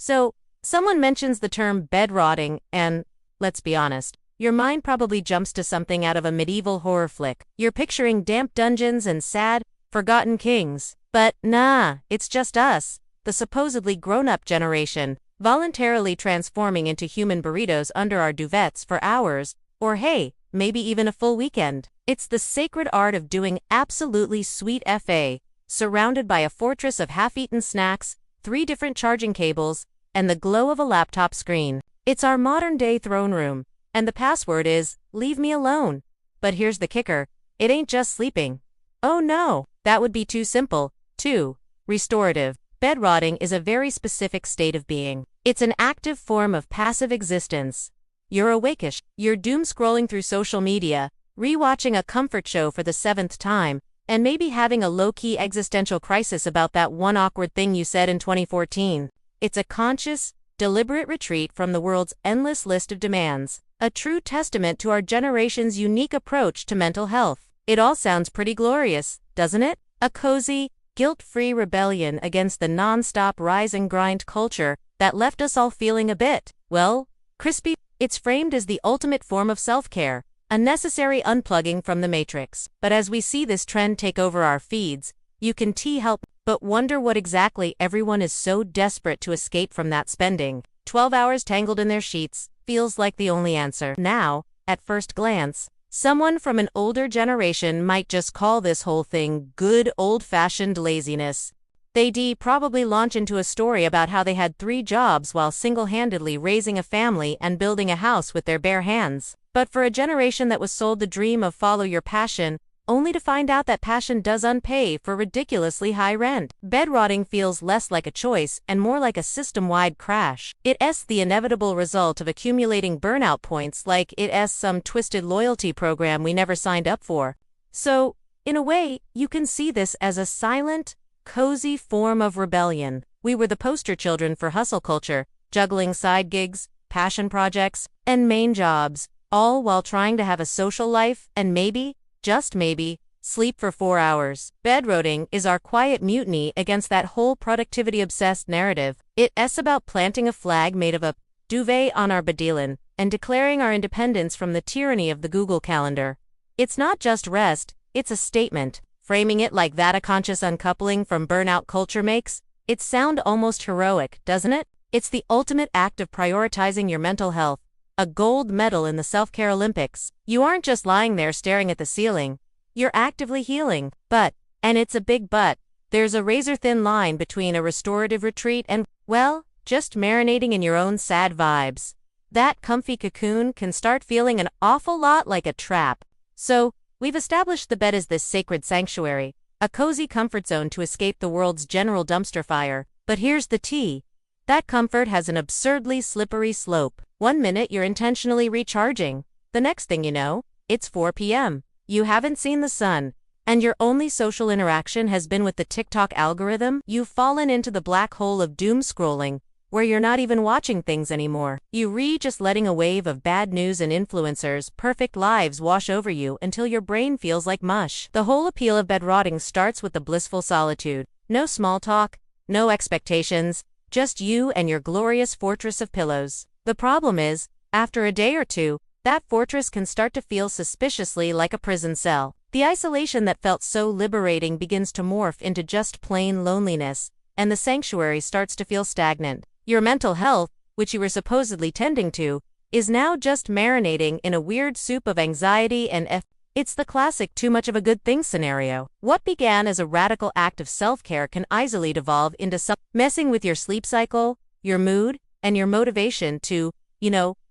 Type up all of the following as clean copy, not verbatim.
So, someone mentions the term bedrotting, and let's be honest, your mind probably jumps to something out of a medieval horror flick. You're picturing damp dungeons and sad, forgotten kings. But nah, it's just us, the supposedly grown-up generation, voluntarily transforming into human burritos under our duvets for hours, or hey, maybe even a full weekend. It's the sacred art of doing absolutely sweet FA, surrounded by a fortress of half-eaten snacks, 3 different charging cables, and the glow of a laptop screen. It's our modern-day throne room, and the password is, leave me alone. But here's the kicker, it ain't just sleeping. Oh no, that would be too simple. 2. Restorative. Bedrotting is a very specific state of being. It's an active form of passive existence. You're awakish, you're doom-scrolling through social media, rewatching a comfort show for the 7th time, and maybe having a low-key existential crisis about that one awkward thing you said in 2014. It's a conscious, deliberate retreat from the world's endless list of demands, a true testament to our generation's unique approach to mental health. It all sounds pretty glorious, doesn't it? A cozy, guilt-free rebellion against the non-stop rise and grind culture that left us all feeling a bit, well, crispy. It's framed as the ultimate form of self-care, a necessary unplugging from the matrix. But as we see this trend take over our feeds, you can help but wonder what exactly everyone is so desperate to escape from that spending. 12 hours tangled in their sheets feels like the only answer. Now, at first glance, someone from an older generation might just call this whole thing good old-fashioned laziness. They'd probably launch into a story about how they had 3 jobs while single-handedly raising a family and building a house with their bare hands. But for a generation that was sold the dream of follow your passion, only to find out that passion doesn't pay for ridiculously high rent, bedrotting feels less like a choice and more like a system-wide crash. It's the inevitable result of accumulating burnout points like it's some twisted loyalty program we never signed up for. So, in a way, you can see this as a silent, cozy form of rebellion. We were the poster children for hustle culture, juggling side gigs, passion projects, and main jobs, all while trying to have a social life and maybe, just maybe, sleep for 4 hours. Bedrotting is our quiet mutiny against that whole productivity-obsessed narrative. It's about planting a flag made of a duvet on our bedillan and declaring our independence from the tyranny of the Google Calendar. It's not just rest, it's a statement. Framing it like that a conscious uncoupling from burnout culture makes it sound almost heroic, doesn't it? It's the ultimate act of prioritizing your mental health, a gold medal in the self-care Olympics. You aren't just lying there staring at the ceiling, you're actively healing. But, and it's a big but, there's a razor-thin line between a restorative retreat and, well, just marinating in your own sad vibes. That comfy cocoon can start feeling an awful lot like a trap. So, we've established the bed as this sacred sanctuary, a cozy comfort zone to escape the world's general dumpster fire. But here's the tea. That comfort has an absurdly slippery slope. 1 minute you're intentionally recharging. The next thing you know, it's 4 p.m. You haven't seen the sun, and your only social interaction has been with the TikTok algorithm. You've fallen into the black hole of doom scrolling, where you're not even watching things anymore. You just letting a wave of bad news and influencers' perfect lives wash over you until your brain feels like mush. The whole appeal of bedrotting starts with the blissful solitude. No small talk, no expectations, just you and your glorious fortress of pillows. The problem is, after a day or two, that fortress can start to feel suspiciously like a prison cell. The isolation that felt so liberating begins to morph into just plain loneliness, and the sanctuary starts to feel stagnant. Your mental health, which you were supposedly tending to, is now just marinating in a weird soup of anxiety and It's the classic too much of a good thing scenario. What began as a radical act of self-care can easily devolve into messing with your sleep cycle, your mood, and your motivation to,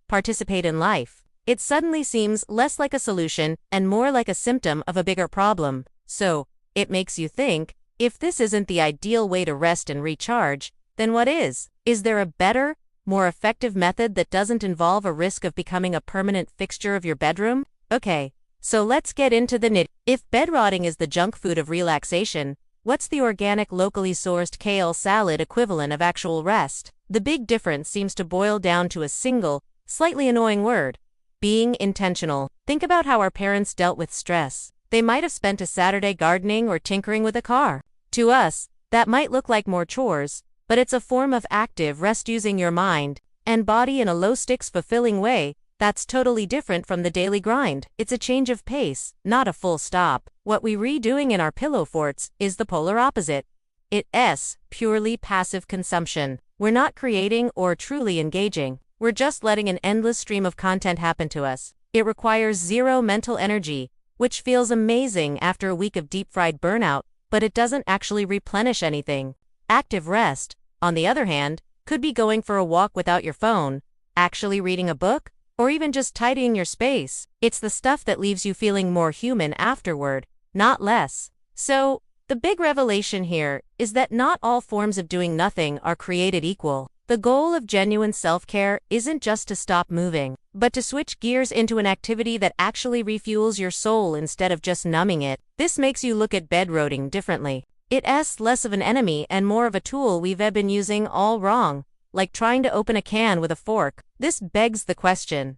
participate in life. It suddenly seems less like a solution and more like a symptom of a bigger problem. So, it makes you think, if this isn't the ideal way to rest and recharge, then what is? Is there a better, more effective method that doesn't involve a risk of becoming a permanent fixture of your bedroom? Okay, so let's get into the nitty. If bedrotting is the junk food of relaxation, what's the organic, locally sourced kale salad equivalent of actual rest? The big difference seems to boil down to a single, slightly annoying word: being intentional. Think about how our parents dealt with stress. They might have spent a Saturday gardening or tinkering with a car. To us, that might look like more chores, but it's a form of active rest using your mind and body in a low-stakes fulfilling way that's totally different from the daily grind. It's a change of pace, not a full stop. What we redoing in our pillow forts is the polar opposite. It's purely passive consumption. We're not creating or truly engaging. We're just letting an endless stream of content happen to us. It requires zero mental energy, which feels amazing after a week of deep-fried burnout, but it doesn't actually replenish anything. Active rest, on the other hand, could be going for a walk without your phone, actually reading a book, or even just tidying your space. It's the stuff that leaves you feeling more human afterward, not less. So, the big revelation here is that not all forms of doing nothing are created equal. The goal of genuine self-care isn't just to stop moving, but to switch gears into an activity that actually refuels your soul instead of just numbing it. This makes you look at bedrotting differently. It's less of an enemy and more of a tool we've been using all wrong, like trying to open a can with a fork. This begs the question: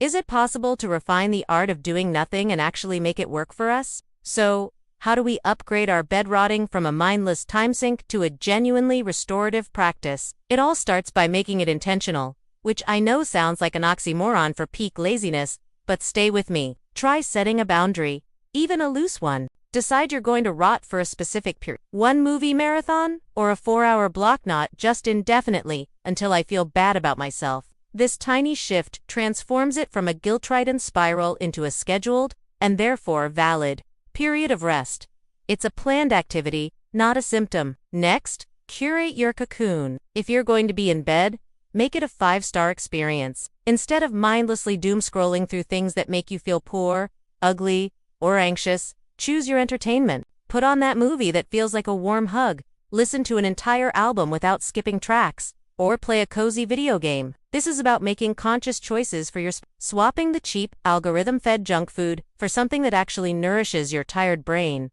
is it possible to refine the art of doing nothing and actually make it work for us? So, how do we upgrade our bedrotting from a mindless time sink to a genuinely restorative practice? It all starts by making it intentional, which I know sounds like an oxymoron for peak laziness, but stay with me. Try setting a boundary, even a loose one. Decide you're going to rot for a specific period. 1 movie marathon, or a 4-hour block, not just indefinitely, until I feel bad about myself. This tiny shift transforms it from a guilt-ridden spiral into a scheduled, and therefore valid, period of rest. It's a planned activity, not a symptom. Next, curate your cocoon. If you're going to be in bed, make it a 5-star experience. Instead of mindlessly doom-scrolling through things that make you feel poor, ugly, or anxious, choose your entertainment. Put on that movie that feels like a warm hug. Listen to an entire album without skipping tracks. Or play a cozy video game. This is about making conscious choices for your swapping the cheap, algorithm-fed junk food for something that actually nourishes your tired brain.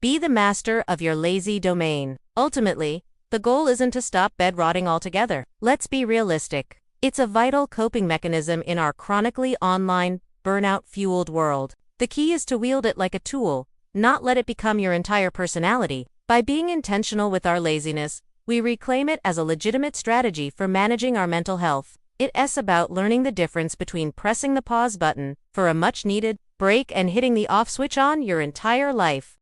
Be the master of your lazy domain. Ultimately, the goal isn't to stop bedrotting altogether. Let's be realistic. It's a vital coping mechanism in our chronically online, burnout-fueled world. The key is to wield it like a tool, not let it become your entire personality. By being intentional with our laziness, we reclaim it as a legitimate strategy for managing our mental health. It's about learning the difference between pressing the pause button for a much-needed break and hitting the off switch on your entire life.